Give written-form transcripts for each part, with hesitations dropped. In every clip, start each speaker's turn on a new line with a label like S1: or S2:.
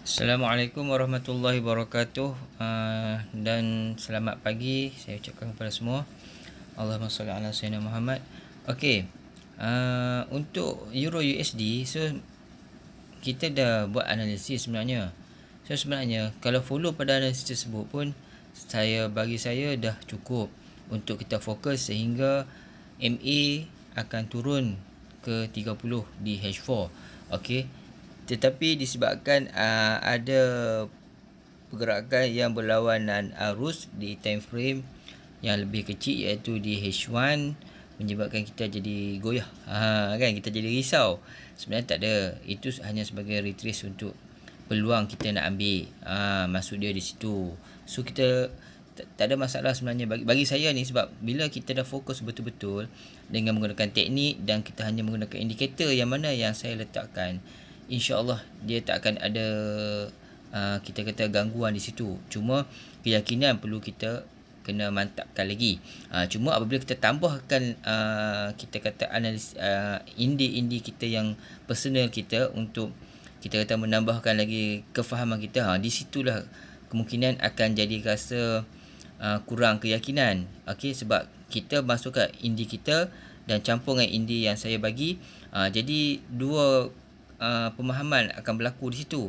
S1: Assalamualaikum warahmatullahi wabarakatuh, dan selamat pagi saya ucapkan kepada semua. Allahumma salli ala sayyidina Muhammad. Okey, untuk Euro USD, so kita dah buat analisis sebenarnya. So sebenarnya kalau follow pada analisis tersebut pun bagi saya dah cukup untuk kita fokus sehingga MA akan turun ke 30 di H4. Okey. Tetapi disebabkan ada pergerakan yang berlawanan arus di time frame yang lebih kecil iaitu di H1 menyebabkan kita jadi goyah. Kan kita jadi risau. Sebenarnya tak ada. Itu hanya sebagai retrace untuk peluang kita nak ambil. Maksud dia di situ. So kita tak ada masalah sebenarnya bagi saya ni, sebab bila kita dah fokus betul-betul dengan menggunakan teknik dan kita hanya menggunakan indikator yang mana yang saya letakkan, insya-Allah dia tak akan ada kita kata gangguan di situ. Cuma keyakinan perlu kita kena mantapkan lagi. Cuma apabila kita tambahkan kita kata analis indi kita yang personal kita untuk kita kata menambahkan lagi kefahaman kita, di situlah kemungkinan akan jadi rasa kurang keyakinan. Okey, sebab kita masukkan indi kita dan campur dengan indi yang saya bagi, jadi dua pemahaman akan berlaku di situ.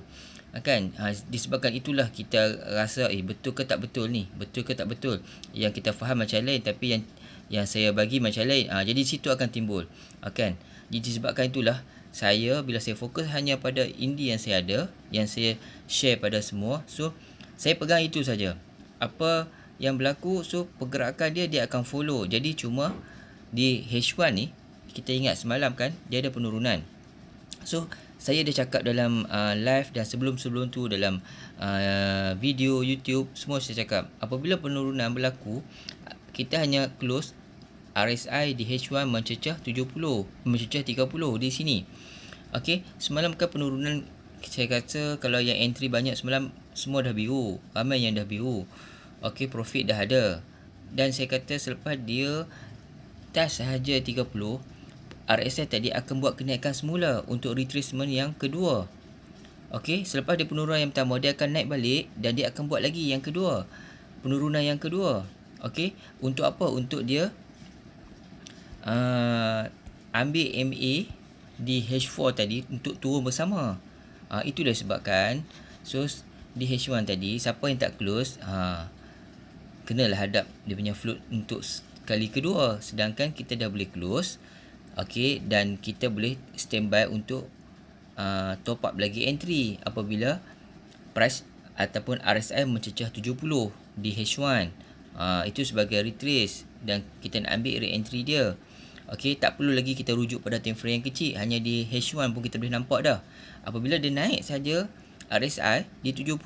S1: Kan, disebabkan itulah kita rasa betul ke tak betul ni, betul ke tak betul, yang kita faham macam lain tapi yang saya bagi macam lain. Jadi situ akan timbul, kan. Jadi disebabkan itulah bila saya fokus hanya pada indi yang saya ada, yang saya share pada semua, so saya pegang itu saja. Apa yang berlaku, so pergerakan dia akan follow. Jadi cuma di H1 ni, kita ingat semalam kan dia ada penurunan. So saya dah cakap dalam live dan sebelum-sebelum tu dalam video YouTube, semua saya cakap apabila penurunan berlaku, kita hanya close RSI di H1 mencecah 70, mencecah 30 di sini. Okey, semalam kan penurunan, saya kata kalau yang entry banyak semalam semua dah biru, ramai yang dah biru. Okey, profit dah ada. Dan saya kata selepas dia touch sahaja 30, RSI tadi akan buat kenaikan semula untuk retracement yang kedua. Okey, selepas dia penurunan yang pertama, dia akan naik balik dan dia akan buat lagi yang kedua, penurunan yang kedua. Okey, untuk apa? Untuk dia ambil MA di H4 tadi untuk turun bersama. Itu dah sebabkan so di H1 tadi siapa yang tak close, kenalah hadap dia punya float untuk kali kedua, sedangkan kita dah boleh close. Okey, dan kita boleh standby untuk top up lagi entry apabila price ataupun RSI mencecah 70 di H1. Itu sebagai retrace dan kita nak ambil re-entry dia. Okey, tak perlu lagi kita rujuk pada time frame yang kecil, hanya di H1 pun kita boleh nampak dah. Apabila dia naik saja RSI di 70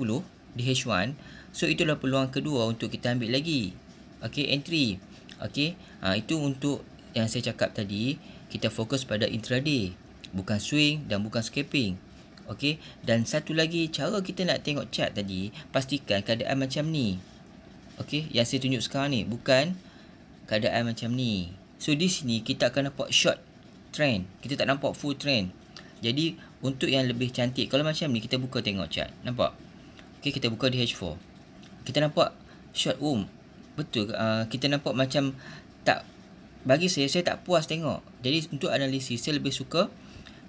S1: di H1, so itulah peluang kedua untuk kita ambil lagi. Okey, entry. Okey, itu untuk yang saya cakap tadi, kita fokus pada intraday, bukan swing dan bukan scalping. Okey, dan satu lagi cara kita nak tengok chart tadi, pastikan keadaan macam ni. Okey, yang saya tunjuk sekarang ni bukan keadaan macam ni. So di sini kita akan nampak short trend, kita tak nampak full trend. Jadi untuk yang lebih cantik, kalau macam ni kita buka tengok chart, nampak? Okey, kita buka di H4, kita nampak short betul. Kita nampak macam tak, bagi saya tak puas tengok. Jadi untuk analisis saya lebih suka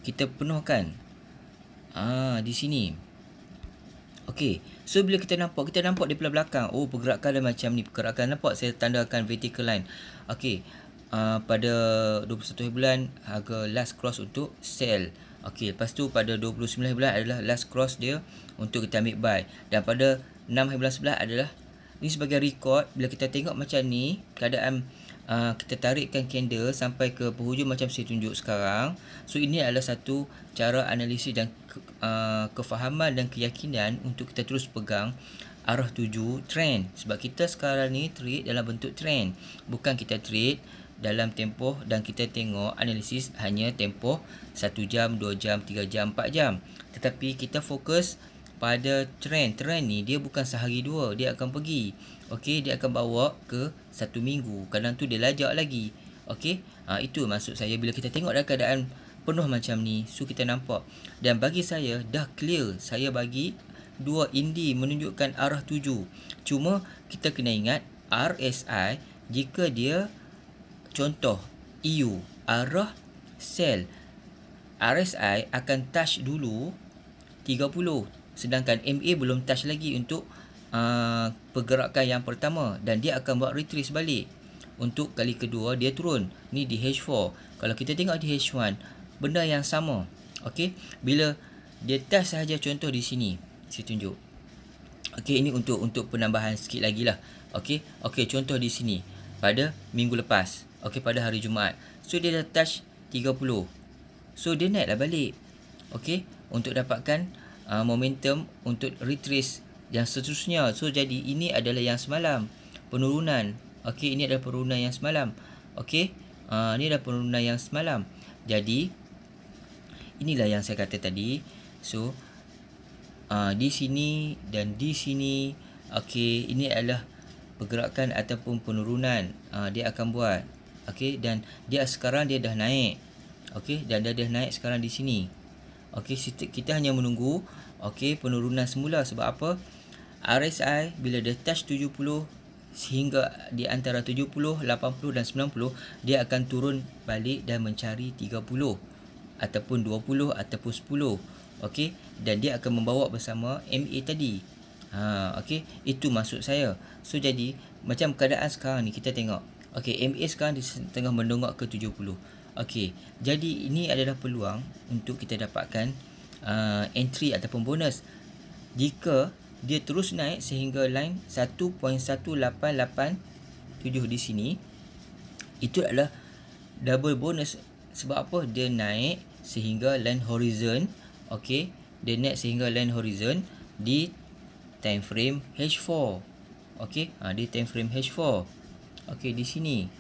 S1: kita penuhkan di sini. Okey, so bila kita nampak di belakang, pergerakan dia macam ni, pergerakan nampak saya tandakan vertical line. Okey, pada 21 bulan harga last cross untuk sell. Okey, lepas tu pada 29 bulan adalah last cross dia untuk kita ambil buy, dan pada 6 hari bulan 11 adalah ni sebagai record. Bila kita tengok macam ni keadaan, kita tarikkan candle sampai ke penghujung macam saya tunjuk sekarang. So ini adalah satu cara analisis dan kefahaman dan keyakinan untuk kita terus pegang arah tuju trend. Sebab kita sekarang ni trade dalam bentuk trend, bukan kita trade dalam tempoh dan kita tengok analisis hanya tempoh 1 jam, 2 jam, 3 jam, 4 jam. Tetapi kita fokus pada trend. Trend ni dia bukan sehari dua, dia akan pergi. Okey, dia akan bawa ke 1 minggu. Kadang tu dia lajak lagi. Okey, itu maksud saya bila kita tengok dalam keadaan penuh macam ni, so kita nampak. Dan bagi saya dah clear, saya bagi dua indi menunjukkan arah tuju. Cuma kita kena ingat RSI, jika dia contoh EU, arah sel, RSI akan touch dulu 30, sedangkan MA belum touch lagi untuk pergerakan yang pertama, dan dia akan buat retrace balik. Untuk kali kedua dia turun. Ni di H4. Kalau kita tengok di H1, benda yang sama. Okey, bila dia touch sahaja, contoh di sini saya tunjuk. Okey, ini untuk penambahan sikit lagi lah. Okey, contoh di sini pada minggu lepas. Okey, pada hari Jumaat. So dia dah touch 30. So dia naiklah balik. Okey, untuk dapatkan momentum untuk retrace yang seterusnya. So jadi ini adalah yang semalam, penurunan. Okey, ini adalah penurunan yang semalam. Okey, ini adalah penurunan yang semalam. Jadi inilah yang saya kata tadi. So di sini dan di sini, okey, ini adalah pergerakan ataupun penurunan dia akan buat. Okey, dan dia sekarang dia dah naik. Okey, dan dia dah naik sekarang di sini. Okey, kita hanya menunggu penurunan semula. Sebab apa? RSI bila dia touch 70 sehingga di antara 70, 80 dan 90, dia akan turun balik dan mencari 30 ataupun 20 ataupun 10. Okey, dan dia akan membawa bersama MA tadi. Okey, itu maksud saya. So jadi macam keadaan sekarang ni kita tengok. Okey, MA sekarang di tengah mendongak ke 70. Okey, jadi ini adalah peluang untuk kita dapatkan entry ataupun bonus. Jika dia terus naik sehingga line 1.1887 di sini, itu adalah double bonus. Sebab apa? Dia naik sehingga line horizon. Okey, dia naik sehingga line horizon di time frame H4. Okey, di time frame H4. Okey, di sini.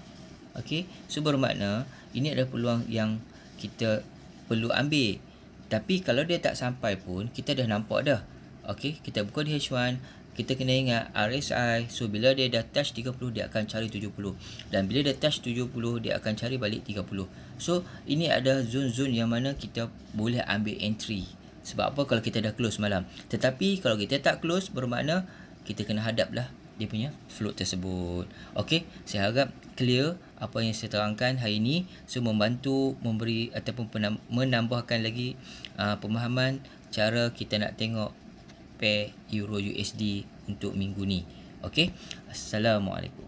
S1: Okey, so bermakna ini adalah peluang yang kita perlu ambil. Tapi kalau dia tak sampai pun, kita dah nampak dah. Okey, kita buka di H1, kita kena ingat RSI. So bila dia dah touch 30, dia akan cari 70. Dan bila dia touch 70, dia akan cari balik 30. So ini ada zone-zone yang mana kita boleh ambil entry. Sebab apa? Kalau kita dah close malam. Tetapi kalau kita tak close, bermakna kita kena hadap lah dia punya float tersebut. Okey, saya harap clear apa yang saya terangkan hari ini. So membantu memberi ataupun menambahkan lagi pemahaman cara kita nak tengok pair Euro USD untuk minggu ni. Okey, Assalamualaikum.